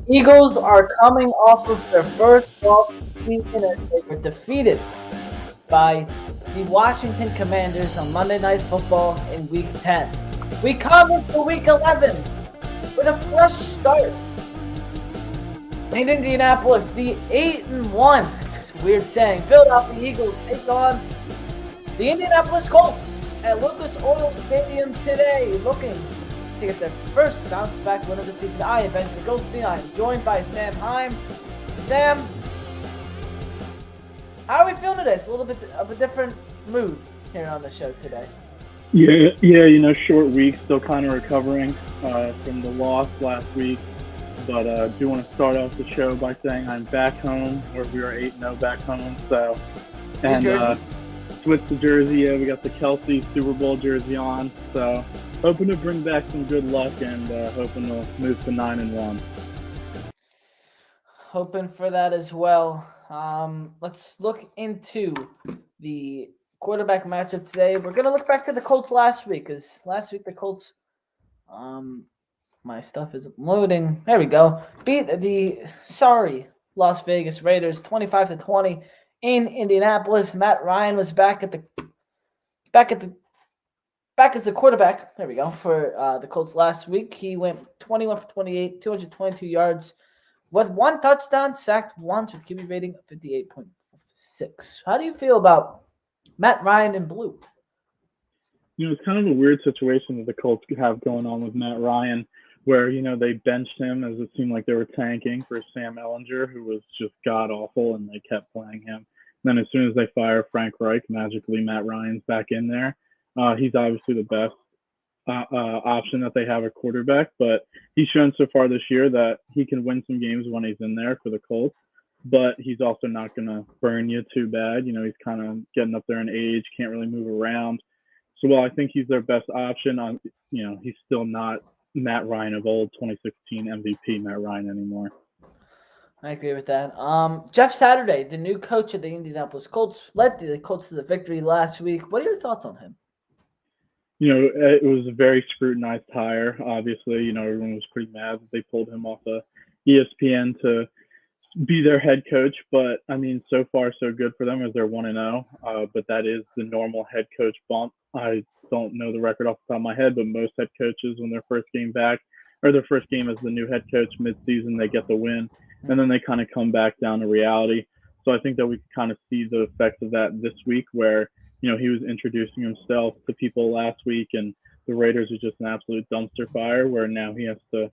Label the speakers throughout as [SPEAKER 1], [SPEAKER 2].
[SPEAKER 1] Eagles are coming off of their first loss of the season as they were defeated by the Washington Commanders on Monday Night Football in Week 10. We come into Week 11 with a fresh start in Indianapolis. The 8-1, it's a weird saying, Philadelphia Eagles take on the Indianapolis Colts at Lucas Oil Stadium today, looking to get their first bounce-back win of the season. I am Benjamin Goldstein. I am joined by Sam Heim. Sam, how are we feeling today? It's a little bit of a different mood here on the show today.
[SPEAKER 2] Yeah, short week, still kind of recovering from the loss last week. But I do want to start off the show by saying I'm back home, where we are 8-0 back home. So, and switched the jersey. Yeah, we got the Kelsey Super Bowl jersey on. So, hoping to bring back some good luck and hoping to move to 9-1.
[SPEAKER 1] Hoping for that as well. Let's look into the quarterback matchup today. We're going to look back to the Colts last week, because last week the Colts, my stuff isn't loading. There we go. Beat the Las Vegas Raiders 25-20 in Indianapolis. Matt Ryan was back as the quarterback. There we go for the Colts last week. He went 21 for 28, 222 yards with one touchdown, sacked once with QB rating of 58.6. How do you feel about Matt Ryan in blue?
[SPEAKER 2] It's kind of a weird situation that the Colts have going on with Matt Ryan, where, they benched him as it seemed like they were tanking for Sam Ehlinger, who was just god-awful, and they kept playing him. And then as soon as they fire Frank Reich, magically Matt Ryan's back in there. He's obviously the best option that they have at quarterback, but he's shown so far this year that he can win some games when he's in there for the Colts, but he's also not going to burn you too bad. He's kind of getting up there in age, can't really move around. So while I think he's their best option, he's still not Matt Ryan of old 2016 MVP Matt Ryan anymore.
[SPEAKER 1] I agree with that. Jeff Saturday, the new coach of the Indianapolis Colts, led the Colts to the victory last week. What are your thoughts on him?
[SPEAKER 2] It was a very scrutinized hire. Obviously, everyone was pretty mad that they pulled him off of ESPN to be their head coach. But, so far so good for them as they're 1-0. But that is the normal head coach bump. I don't know the record off the top of my head, but most head coaches, when their first game back, or their first game as the new head coach mid-season, they get the win. And then they kind of come back down to reality. So I think that we can kind of see the effects of that this week, where he was introducing himself to people last week, and the Raiders are just an absolute dumpster fire, where now he has to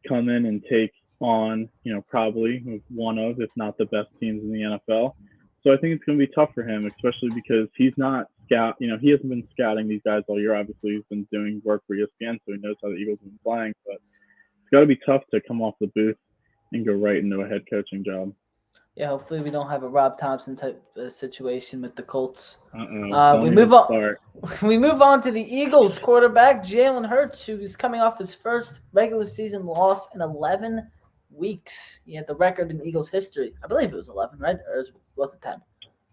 [SPEAKER 2] come in and take on, probably one of, if not the best teams in the NFL. So I think it's going to be tough for him, especially because he's not he hasn't been scouting these guys all year. Obviously, he's been doing work for ESPN, so he knows how the Eagles have been playing, but it's got to be tough to come off the booth and go right into a head coaching job.
[SPEAKER 1] Yeah, hopefully we don't have a Rob Thompson type situation with the Colts.
[SPEAKER 2] We move on.
[SPEAKER 1] We move on to the Eagles quarterback Jalen Hurts, who's coming off his first regular season loss in 11 weeks. He had the record in Eagles history. I believe it was 11, right? Or was it 10?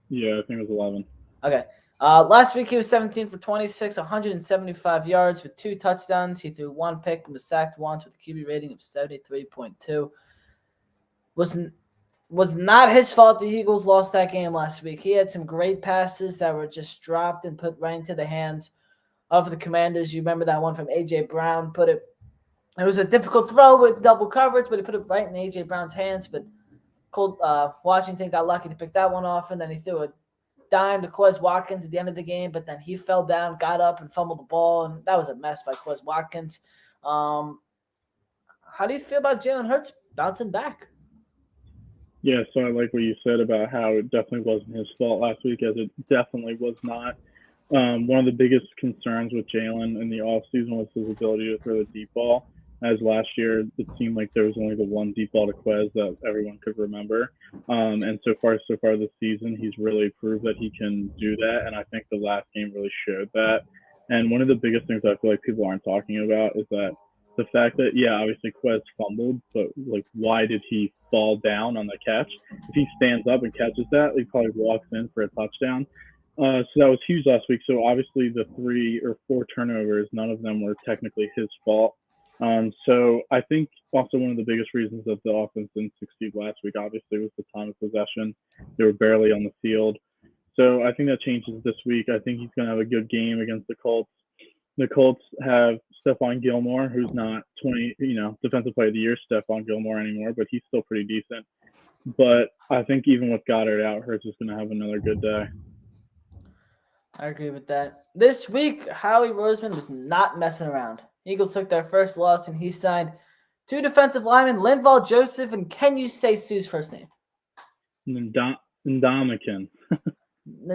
[SPEAKER 2] Yeah, I think it was 11.
[SPEAKER 1] Okay. Last week he was 17 for 26, 175 yards with 2 touchdowns. He threw 1 pick and was sacked once with a QB rating of 73.2. Was not his fault the Eagles lost that game last week. He had some great passes that were just dropped and put right into the hands of the Commanders. You remember that one from A.J. Brown? It was a difficult throw with double coverage, but he put it right in A.J. Brown's hands. But Washington got lucky to pick that one off, and then he threw a dime to Quez Watkins at the end of the game, but then he fell down, got up, and fumbled the ball, and that was a mess by Quez Watkins. How do you feel about Jalen Hurts bouncing back?
[SPEAKER 2] Yeah, so I like what you said about how it definitely wasn't his fault last week, as it definitely was not. One of the biggest concerns with Jalen in the offseason was his ability to throw the deep ball. As last year, it seemed like there was only the one deep ball to Quez that everyone could remember. And so far this season, he's really proved that he can do that. And I think the last game really showed that. And one of the biggest things I feel like people aren't talking about is that the fact that, yeah, obviously Quez fumbled, but like, why did he fall down on the catch? If he stands up and catches that, he probably walks in for a touchdown. So that was huge last week. So obviously the 3 or 4 turnovers, none of them were technically his fault. So I think also one of the biggest reasons that the offense didn't succeed last week, obviously, was the time of possession. They were barely on the field. So I think that changes this week. I think he's going to have a good game against the Colts. The Colts have Stephon Gilmore, who's not 20, defensive player of the year Stephon Gilmore anymore, but he's still pretty decent. But I think even with Goddard out, Hurts is going to have another good day.
[SPEAKER 1] I agree with that. This week, Howie Roseman was not messing around. Eagles took their first loss, and he signed two defensive linemen, Linval Joseph, and can you say Sue's first name?
[SPEAKER 2] Ndamukong.
[SPEAKER 1] I'm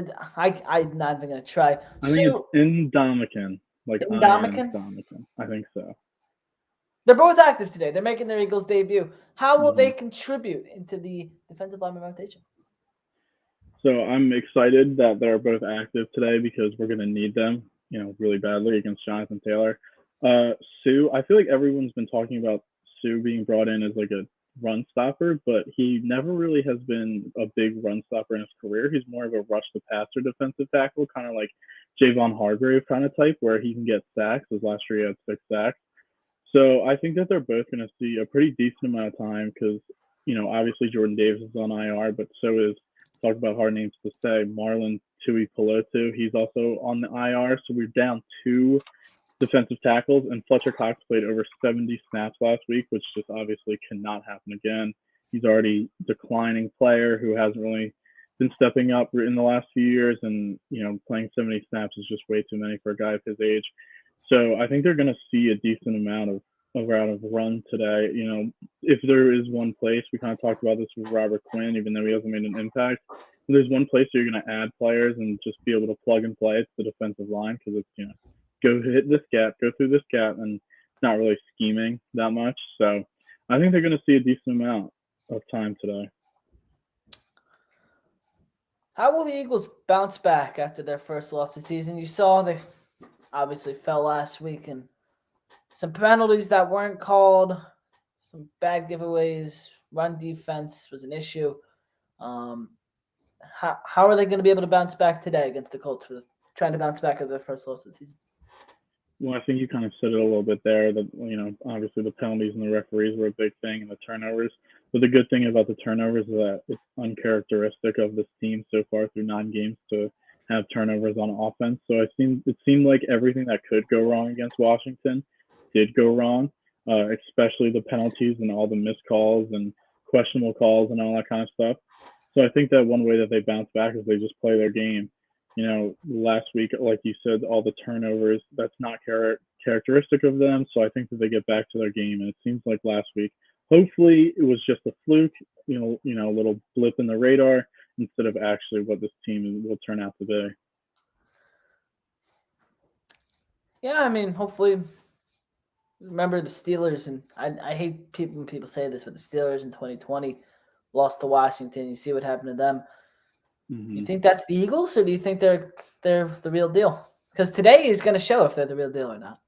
[SPEAKER 1] not even going to try.
[SPEAKER 2] I think it's Ndamukong, like
[SPEAKER 1] Ndamukong?
[SPEAKER 2] Ndamukong. I think so.
[SPEAKER 1] They're both active today. They're making their Eagles debut. How will
[SPEAKER 2] Mhm.
[SPEAKER 1] they contribute into the defensive lineman rotation?
[SPEAKER 2] So I'm excited that they're both active today because we're going to need them, really badly against Jonathan Taylor. Sue, I feel like everyone's been talking about Sue being brought in as like a run stopper, but he never really has been a big run stopper in his career. He's more of a rush the passer defensive tackle, kind of like Javon Hargrave kind of type, where he can get sacks. As last year he had 6 sacks. So I think that they're both going to see a pretty decent amount of time because, obviously Jordan Davis is on IR, but so is, talk about hard names to say, Marlon Tui Pelotu. He's also on the IR. So we're down 2 defensive tackles, and Fletcher Cox played over 70 snaps last week, which just obviously cannot happen again. He's already declining player who hasn't really been stepping up in the last few years, and playing 70 snaps is just way too many for a guy of his age. So I think they're going to see a decent amount of run today. If there is one place, we kind of talked about this with Robert Quinn, even though he hasn't made an impact. If there's one place where you're going to add players and just be able to plug and play, it's the defensive line because it's go hit this gap, go through this gap, and it's not really scheming that much. So I think they're going to see a decent amount of time today.
[SPEAKER 1] How will the Eagles bounce back after their first loss of the season? You saw they obviously fell last week, and some penalties that weren't called, some bad giveaways, run defense was an issue. How are they going to be able to bounce back today against the Colts for trying to bounce back after their first loss of the season?
[SPEAKER 2] Well, I think you kind of said it a little bit there that, obviously the penalties and the referees were a big thing and the turnovers. But the good thing about the turnovers is that it's uncharacteristic of this team so far through 9 games to have turnovers on offense. So it seemed like everything that could go wrong against Washington did go wrong, especially the penalties and all the missed calls and questionable calls and all that kind of stuff. So I think that one way that they bounce back is they just play their game. Last week, like you said, all the turnovers, that's not characteristic of them. So I think that they get back to their game. And it seems like last week, hopefully it was just a fluke, a little blip in the radar instead of actually what this team will turn out to be.
[SPEAKER 1] Yeah, I mean, hopefully. Remember the Steelers, and I hate when people say this, but the Steelers in 2020 lost to Washington. You see what happened to them.
[SPEAKER 2] Mm-hmm.
[SPEAKER 1] You think that's the Eagles, or do you think they're the real deal? Because today is going to show if they're the real deal or not.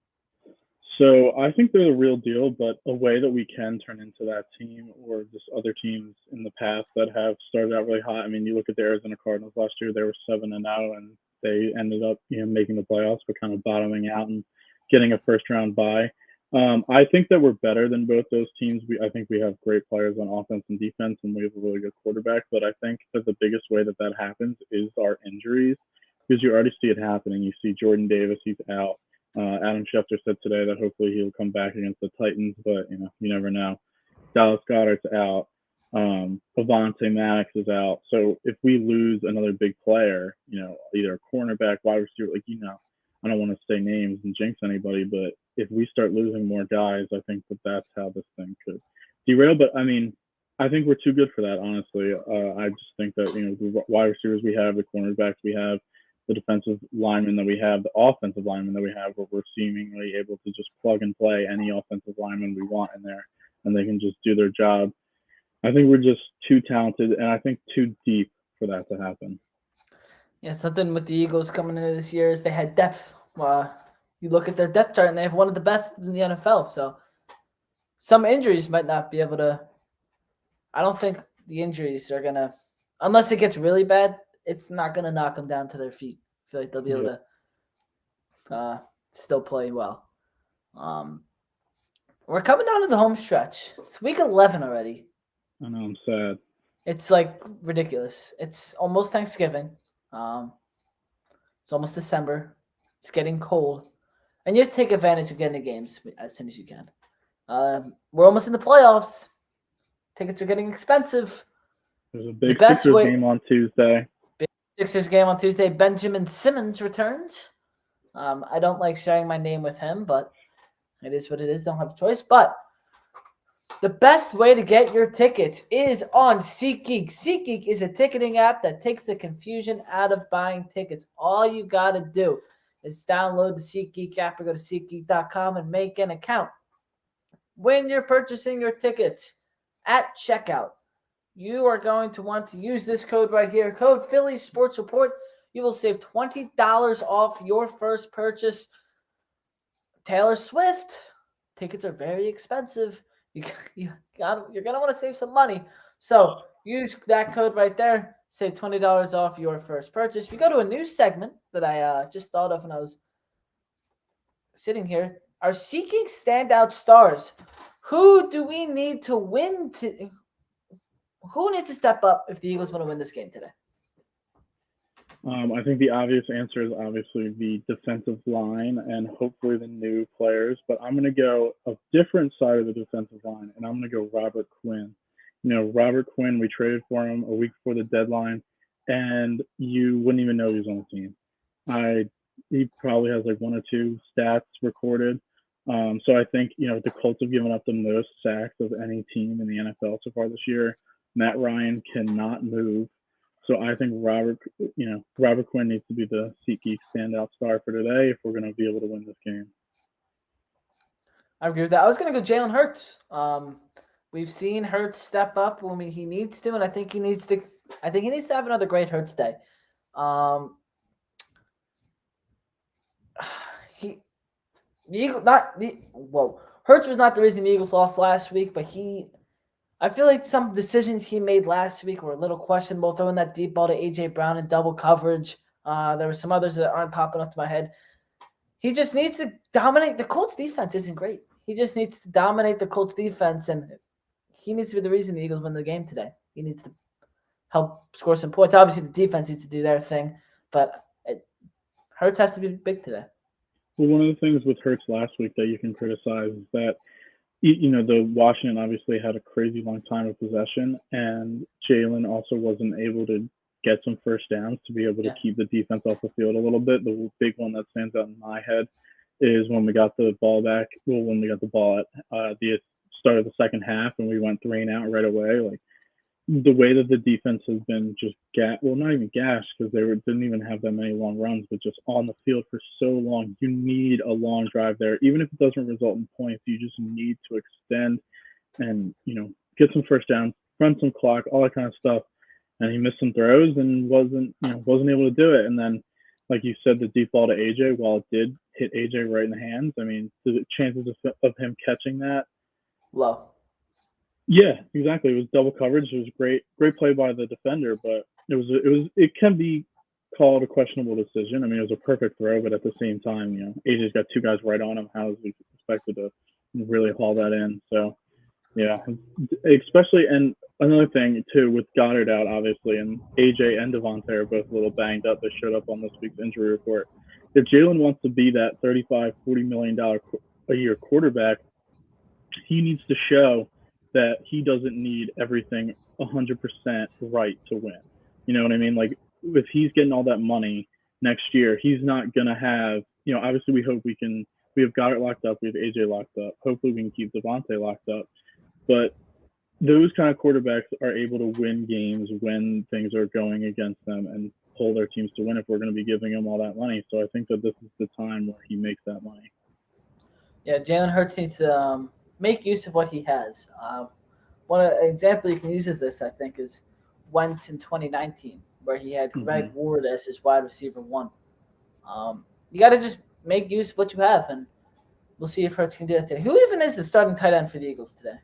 [SPEAKER 2] So I think they're the real deal, but a way that we can turn into that team or just other teams in the past that have started out really hot. I mean, you look at the Arizona Cardinals last year; they were 7-0, and they ended up making the playoffs, but kind of bottoming out and getting a first round bye. I think that we're better than both those teams. I think we have great players on offense and defense, and we have a really good quarterback. But I think that the biggest way that happens is our injuries, because you already see it happening. You see Jordan Davis; he's out. Adam Schefter said today that hopefully he'll come back against the Titans, but you never know. Dallas Goedert's out. Avante Maddox is out. So if we lose another big player, either a cornerback, wide receiver, I don't want to say names and jinx anybody, but if we start losing more guys, I think that's how this thing could derail. But I mean, I think we're too good for that, honestly. I just think that the wide receivers we have, the cornerbacks we have, the defensive linemen that we have, the offensive linemen that we have, where we're seemingly able to just plug and play any offensive lineman we want in there, and they can just do their job. I think we're just too talented, and I think too deep for that to happen.
[SPEAKER 1] Yeah, something with the Eagles coming into this year is they had depth. You look at their depth chart, and they have one of the best in the NFL. So some injuries might not be able to. I don't think the injuries are gonna, unless it gets really bad. It's not gonna knock them down to their feet. I feel like they'll be able to still play well. We're coming down to the home stretch. It's week 11 already.
[SPEAKER 2] I know, I'm sad.
[SPEAKER 1] It's like ridiculous. It's almost Thanksgiving. It's almost December. It's getting cold. And you have to take advantage of getting the games as soon as you can. We're almost in the playoffs. Tickets are getting expensive.
[SPEAKER 2] There's a big Sixers game on Tuesday.
[SPEAKER 1] Big Sixers game on Tuesday. Benjamin Simmons returns. I don't like sharing my name with him, but it is what it is. Don't have a choice. But the best way to get your tickets is on SeatGeek. SeatGeek is a ticketing app that takes the confusion out of buying tickets. All you got to do is download the SeatGeek app or go to SeatGeek.com and make an account. When you're purchasing your tickets at checkout, you are going to want to use this code right here, code Philly Sports Report. You will save $20 off your first purchase. Taylor Swift, tickets are very expensive. You're going to want to save some money. So use that code right there. Save $20 off your first purchase. We go to a new segment that I just thought of when I was sitting here. Our SeatGeek standout stars. Who do we need to win? Who needs to step up if the Eagles want to win this game today?
[SPEAKER 2] I think the obvious answer is obviously the defensive line and hopefully the new players. But I'm going to go a different side of the defensive line, and I'm going to go Robert Quinn. Robert Quinn, we traded for him a week before the deadline, and you wouldn't even know he was on the team. He probably has like one or two stats recorded. So I think, the Colts have given up the most sacks of any team in the NFL so far this year. Matt Ryan cannot move. So I think Robert Quinn needs to be the SeatGeek standout star for today if we're going to be able to win this game.
[SPEAKER 1] I agree with that. I was going to go Jalen Hurts. We've seen Hurts step up when he needs to, and I think he needs to have another great Hurts day. Hurts was not the reason the Eagles lost last week, but I feel like some decisions he made last week were a little questionable, throwing that deep ball to A.J. Brown in double coverage. There were some others that aren't popping up to my head. He just needs to dominate. The Colts defense isn't great. He just needs to dominate the Colts defense, and he needs to be the reason the Eagles win the game today. He needs to help score some points. Obviously, the defense needs to do their thing, but Hurts has to be big today.
[SPEAKER 2] Well, one of the things with Hurts last week that you can criticize is that the Washington obviously had a crazy long time of possession, and Jalen also wasn't able to get some first downs to be able to keep the defense off the field a little bit. The big one that stands out in my head is when we got the ball back. Well, when we got the ball at the start of the second half and we went 3 and out right away. Like the way that the defense has been just not even gashed because they didn't even have that many long runs, but just on the field for so long. You need a long drive there, even if it doesn't result in points. You just need to extend and get some first downs, run some clock, all that kind of stuff. And he missed some throws and wasn't able to do it. And then, like you said, the deep ball to AJ, while it did hit AJ right in the hands, I mean, the chances of him catching that
[SPEAKER 1] low.
[SPEAKER 2] Yeah, exactly. It was double coverage. It was great play by the defender, but it can be called a questionable decision. I mean, it was a perfect throw, but at the same time, AJ's got 2 guys right on him. How is he expected to really haul that in? So, yeah, especially, and another thing too with Goddard out, obviously, and AJ and Devontae are both a little banged up. They showed up on this week's injury report. If Jalen wants to be that $35-40 million a year quarterback, he needs to show that he doesn't need everything 100% right to win. You know what I mean? Like, if he's getting all that money next year, he's not going to have, obviously we hope we have Goddard locked up, we have AJ locked up. Hopefully we can keep Devontae locked up. But those kind of quarterbacks are able to win games when things are going against them and pull their teams to win if we're going to be giving them all that money. So I think that this is the time where he makes that money.
[SPEAKER 1] Yeah, Jalen Hurts needs to make use of what he has. One example you can use of this, I think, is Wentz in 2019, where he had Greg Ward as his wide receiver 1. You got to just make use of what you have, and we'll see if Hurts can do that today. Who even is the starting tight end for the Eagles today?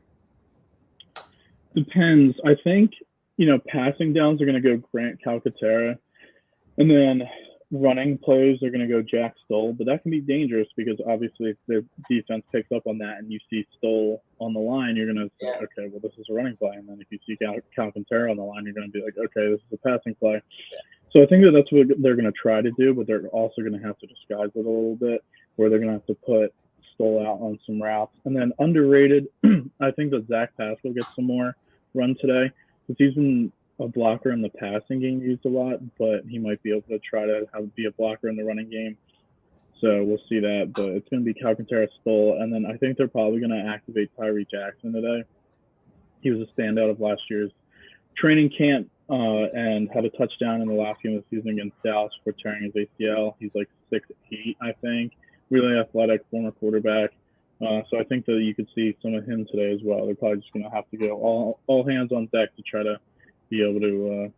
[SPEAKER 2] Depends. I think, passing downs are going to go Grant Calcaterra. And then running plays, they're going to go Jack Stoll, but that can be dangerous because obviously if their defense picks up on that and you see Stoll on the line, you're going to say,
[SPEAKER 1] Yeah.
[SPEAKER 2] okay, well, this is a running play. And then if you see Calcantara on the line, you're going to be like, okay, this is a passing play. So I think that that's what they're going to try to do, but they're also going to have to disguise it a little bit, where they're going to have to put Stoll out on some routes. And then underrated, I think that Zach Pascal gets some more run today because he's been a blocker in the passing game used a lot, but he might be able to try to be a blocker in the running game. So we'll see that, but it's going to be Calcantara, Stoll, and then I think they're probably going to activate Tyree Jackson today. He was a standout of last year's training camp and had a touchdown in the last game of the season against Dallas for tearing his ACL. He's like 6'8", I think. Really athletic, former quarterback. So I think that you could see some of him today as well. They're probably just going to have to go all hands on deck to try to be able to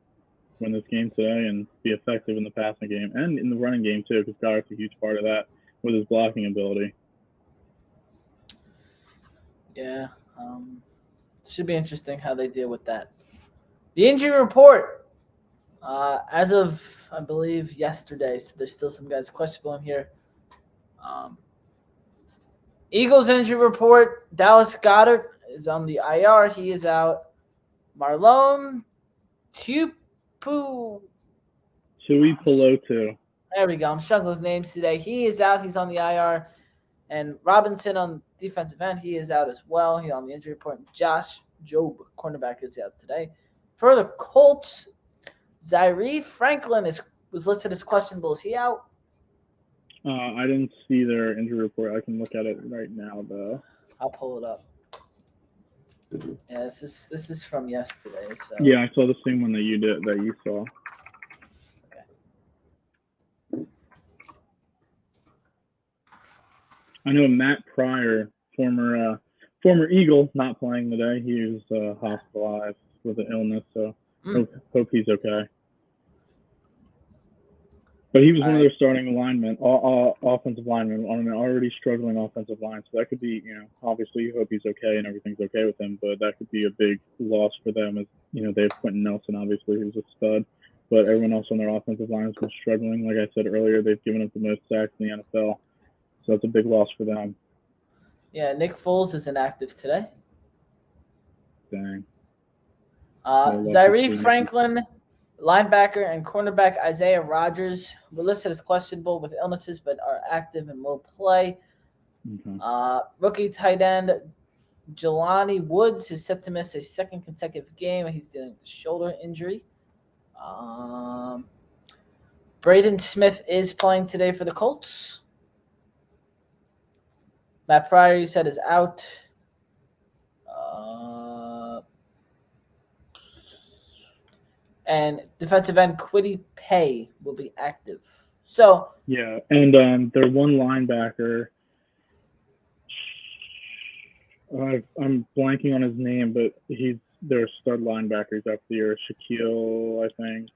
[SPEAKER 2] win this game today and be effective in the passing game and in the running game too, because Goddard's a huge part of that with his blocking ability.
[SPEAKER 1] Yeah. Should be interesting how they deal with that. The injury report, as of, I believe, yesterday, so there's still some guys questionable in here. Eagles injury report, Dallas Goedert is on the IR. He is out. Marlon Tuipulotu. There we go. I'm struggling with names today. He is out. He's on the IR. And Robinson on defensive end, he is out as well. He's on the injury report. Josh Jobe, cornerback, is out today. For the Colts, Zaire Franklin was listed as questionable. Is he out?
[SPEAKER 2] I didn't see their injury report. I can look at it right now, though.
[SPEAKER 1] I'll pull it up. Yeah, this is from yesterday. So.
[SPEAKER 2] Yeah, I saw the same one that you saw. Okay. I know Matt Pryor, former Eagle, not playing today. He was hospitalized with an illness, so hope he's okay. But he was one of their starting linemen, offensive linemen, on an already struggling offensive line. So that could be, obviously you hope he's okay and everything's okay with him, but that could be a big loss for them. As they have Quentin Nelson, obviously, who's a stud, but everyone else on their offensive line has been struggling. Like I said earlier, they've given up the most sacks in the NFL, so that's a big loss for them.
[SPEAKER 1] Yeah, Nick Foles is inactive today.
[SPEAKER 2] Dang.
[SPEAKER 1] Zaire Franklin, linebacker, and cornerback Isaiah Rodgers were listed as questionable with illnesses but are active and will play. Rookie tight end Jelani Woods is set to miss a second consecutive game. He's dealing with a shoulder injury. Braden Smith is playing today for the Colts. Matt Pryor, you said, is out. And defensive end Kwity Paye will be active. So
[SPEAKER 2] yeah, and their one linebacker, I'm blanking on his name, but he's their stud linebacker. He's up the year, Shaquille, I think.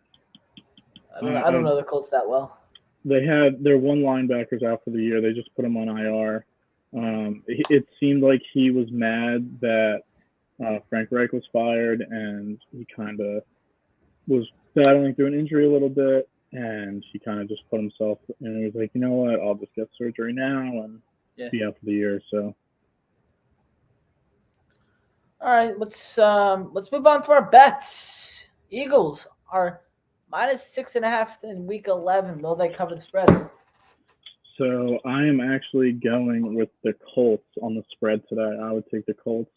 [SPEAKER 1] I don't know the Colts that well.
[SPEAKER 2] They had their one linebackers out for the year. They just put him on IR. It seemed like he was mad that Frank Reich was fired, and he kind of was battling through an injury a little bit, and he kind of just put himself, and he was like, you know what, I'll just get surgery now and be out for the year. So,
[SPEAKER 1] all right, let's move on to our bets. Eagles are -6.5 in Week 11. Will they cover the spread?
[SPEAKER 2] So I am actually going with the Colts on the spread today. I would take the Colts.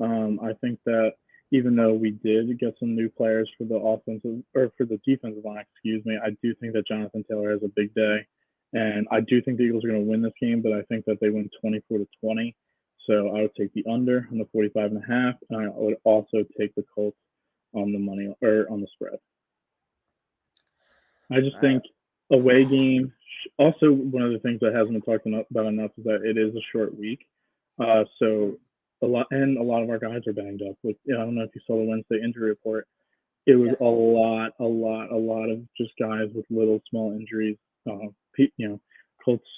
[SPEAKER 2] I think that even though we did get some new players for the defensive line, I do think that Jonathan Taylor has a big day. And I do think the Eagles are going to win this game, but I think that they win 24-20. So I would take the under on the 45.5, and I would also take the Colts on the money or on the spread. I just think away game. Also, one of the things that hasn't been talked about enough is that it is a short week. So a lot of our guys are banged up. I don't know if you saw the Wednesday injury report. It was a lot of just guys with little small injuries. Colts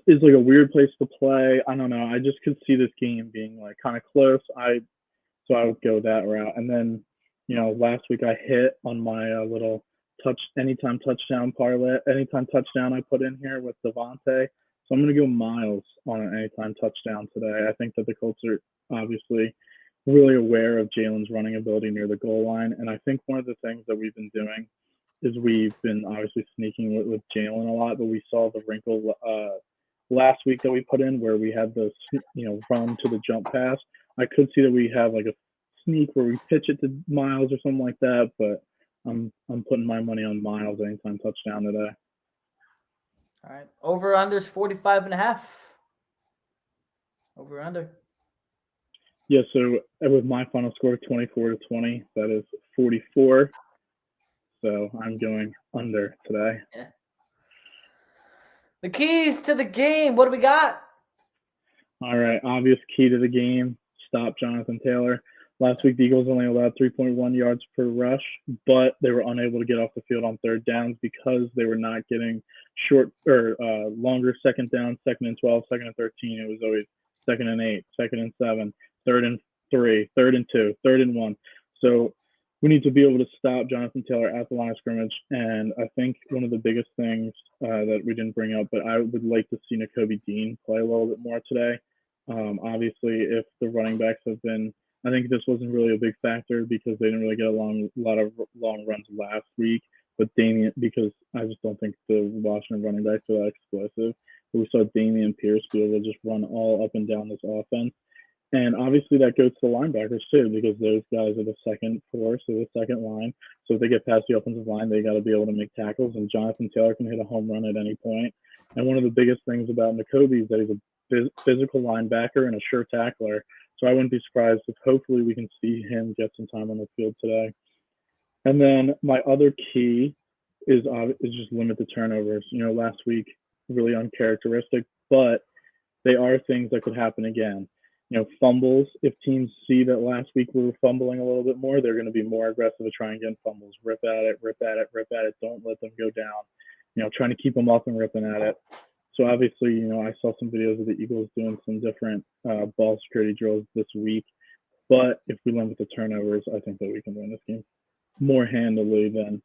[SPEAKER 2] is like a weird place to play. I don't know. I just could see this game being like kind of close. So I would go that route. And then, last week I hit on my little anytime touchdown parlay, anytime touchdown I put in here with Devontae. So I'm going to go Miles on an anytime touchdown today. I think that the Colts are obviously really aware of Jalen's running ability near the goal line. And I think one of the things that we've been doing is we've been obviously sneaking with Jalen a lot, but we saw the wrinkle last week that we put in where we had the run to the jump pass. I could see that we have like a sneak where we pitch it to Miles or something like that, but I'm putting my money on Miles anytime touchdown today.
[SPEAKER 1] All right. Over unders 45.5. Over under.
[SPEAKER 2] Yeah, so with my final score 24-20, that is 44. So I'm going under today.
[SPEAKER 1] Yeah. The keys to the game. What do we got?
[SPEAKER 2] All right, obvious key to the game, stop Jonathan Taylor. Last week, the Eagles only allowed 3.1 yards per rush, but they were unable to get off the field on third downs because they were not getting short or longer second down, 2nd and 12, 2nd and 13. It was always 2nd and 8, 2nd and 7, 3rd and 3, 3rd and 2, 3rd and 1. So we need to be able to stop Jonathan Taylor at the line of scrimmage. And I think one of the biggest things that we didn't bring up, but I would like to see Nakobe Dean play a little bit more today. Obviously, if the running backs have been, I think this wasn't really a big factor because they didn't really get a lot of long runs last week. But Damian, because I just don't think the Washington running backs are that explosive. But we saw Damian Pierce be able to just run all up and down this offense. And obviously that goes to the linebackers too, because those guys are the second force or the second line. So if they get past the offensive line, they got to be able to make tackles. And Jonathan Taylor can hit a home run at any point. And one of the biggest things about Nakobe is that he's a physical linebacker and a sure tackler. So I wouldn't be surprised if hopefully we can see him get some time on the field today. And then my other key is just limit the turnovers. Last week, really uncharacteristic, but they are things that could happen again. Fumbles, if teams see that last week we were fumbling a little bit more, they're going to be more aggressive to try and get fumbles. Rip at it. Don't let them go down. Trying to keep them off and ripping at it. So obviously, I saw some videos of the Eagles doing some different ball security drills this week. But if we limit the turnovers, I think that we can win this game more handily than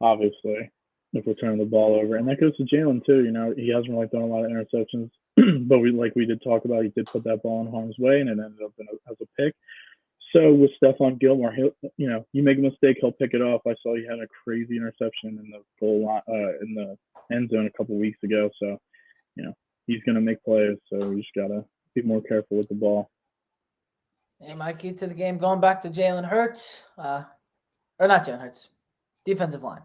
[SPEAKER 2] obviously if we're turning the ball over. And that goes to Jalen too. He hasn't really done a lot of interceptions. But we did talk about, he did put that ball in harm's way, and it ended up as a pick. So with Stephon Gilmore, you make a mistake, he'll pick it off. I saw he had a crazy interception in the goal line, in the end zone a couple weeks ago. So, he's going to make plays. So we just got to be more careful with the ball.
[SPEAKER 1] And my key to the game, going back to Jalen Hurts, or not Jalen Hurts, defensive line.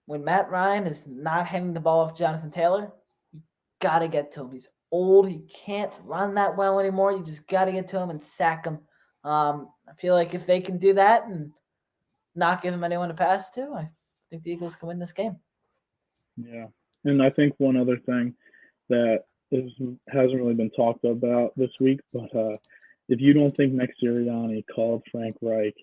[SPEAKER 1] When Matt Ryan is not handing the ball off Jonathan Taylor, you got to get to him. He's old. He can't run that well anymore. You just got to get to him and sack him. I feel like if they can do that and not give him anyone to pass to, I think the Eagles can win this game.
[SPEAKER 2] Yeah. And I think one other thing that hasn't really been talked about this week, but if you don't think Nick Sirianni called Frank Reich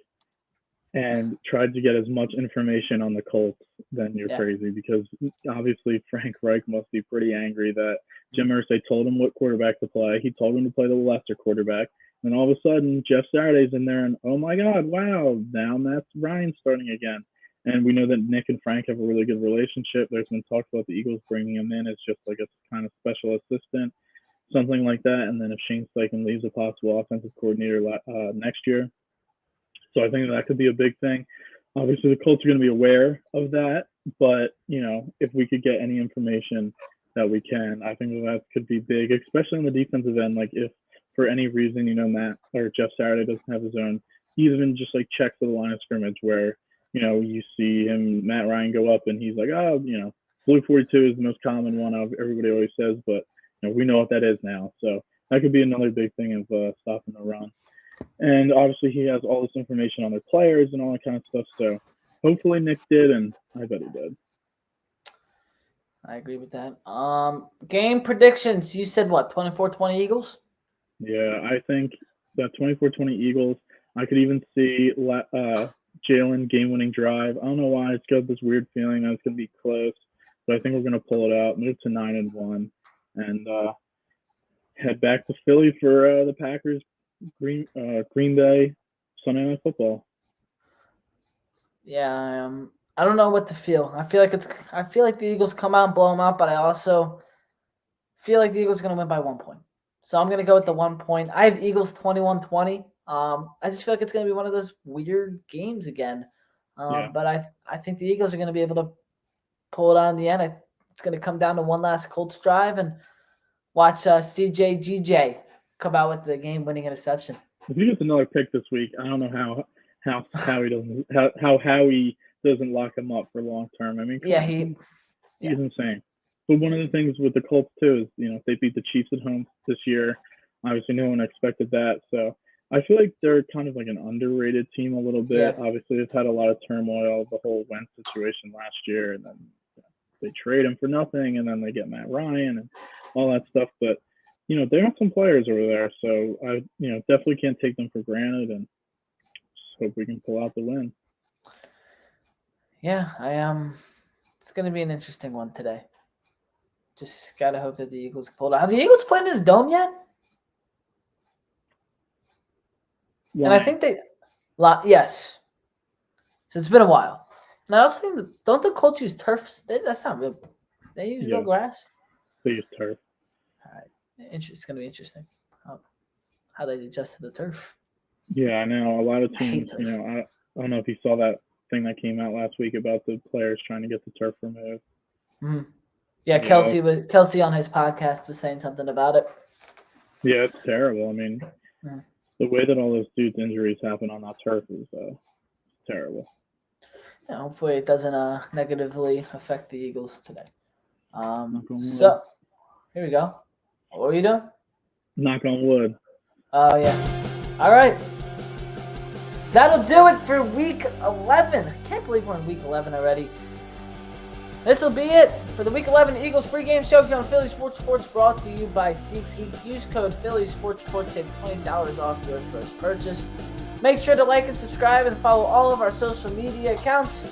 [SPEAKER 2] and tried to get as much information on the Colts, then you're crazy, because obviously Frank Reich must be pretty angry that Jim Irsay told him what quarterback to play. He told him to play the lesser quarterback. And all of a sudden, Jeff Saturday's in there and, oh my God, wow, now Matt Ryan's starting again. And we know that Nick and Frank have a really good relationship. There's been talks about the Eagles bringing him in as just like a kind of special assistant, something like that. And then if Shane Steichen leaves, a possible offensive coordinator next year. So I think that could be a big thing. Obviously, the Colts are going to be aware of that. But, if we could get any information that we can, I think that could be big, especially on the defensive end. Like if for any reason, Matt or Jeff Saturday doesn't have his own, even just like check to the line of scrimmage where, you see him, Matt Ryan, go up and he's like, oh, blue 42 is the most common one everybody always says, but we know what that is now. So that could be another big thing of stopping the run. And obviously he has all this information on their players and all that kind of stuff. So hopefully Nick did, and I bet he did.
[SPEAKER 1] I agree with that. Game predictions. You said what, 24-20 Eagles?
[SPEAKER 2] Yeah, I think that 24-20 Eagles. I could even see Jalen game-winning drive. I don't know why. It's got this weird feeling that it's going to be close. But I think we're going to pull it out, move to 9-1, and head back to Philly for the Packers Green Bay Sunday Night Football.
[SPEAKER 1] Yeah, I don't know what to feel. I feel like the Eagles come out and blow them out, but I also feel like the Eagles are going to win by 1 point. So I'm going to go with the 1 point. I have Eagles 21-20. I just feel like it's going to be one of those weird games again. But I think the Eagles are going to be able to pull it out in the end. It's going to come down to one last Colts drive and watch CJGJ come out with the game-winning interception.
[SPEAKER 2] If he gets another pick this week, I don't know how Howie doesn't lock him up for long term. I mean, he's insane. But one of the things with the Colts too is, if they beat the Chiefs at home this year, obviously no one expected that. So I feel like they're kind of like an underrated team a little bit. Yeah. Obviously, they've had a lot of turmoil, the whole Wentz situation last year, and then they trade him for nothing, and then they get Matt Ryan and all that stuff. But they have some players over there, so I definitely can't take them for granted, and just hope we can pull out the win.
[SPEAKER 1] Yeah, it's going to be an interesting one today. Just got to hope that the Eagles pull it out. Have the Eagles played in a dome yet? Why? And I think yes. So it's been a while. And I also think don't the Colts use turf? That's not real. They use real grass?
[SPEAKER 2] They use turf.
[SPEAKER 1] All right. It's going to be interesting how they adjust to the turf.
[SPEAKER 2] Yeah, I know. A lot of teams, I don't know if you saw that thing that came out last week about the players trying to get the turf removed.
[SPEAKER 1] Mm-hmm. Yeah, Kelsey on his podcast was saying something about it.
[SPEAKER 2] Yeah, it's terrible. I mean, the way that all those dudes' injuries happen on that turf is terrible.
[SPEAKER 1] Yeah, hopefully it doesn't negatively affect the Eagles today. So, here we go. What are you doing?
[SPEAKER 2] Knock on wood.
[SPEAKER 1] Oh, yeah. All right. That'll do it for Week 11. I can't believe we're in Week 11 already. This will be it for the Week 11 Eagles pregame show here on Philly Sports, brought to you by SeatGeek. Use code Philly Sports, save $20 off your first purchase. Make sure to like and subscribe and follow all of our social media accounts.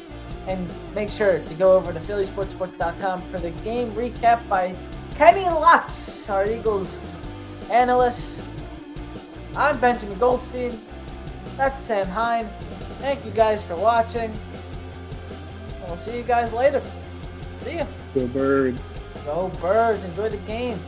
[SPEAKER 1] And make sure to go over to phillysportsports.com for the game recap by Kenny Lutz, our Eagles analyst. I'm Benjamin Goldstein. That's Sam Hine. Thank you guys for watching. And we'll see you guys later. See ya.
[SPEAKER 2] Go Birds.
[SPEAKER 1] Go Birds. Enjoy the game.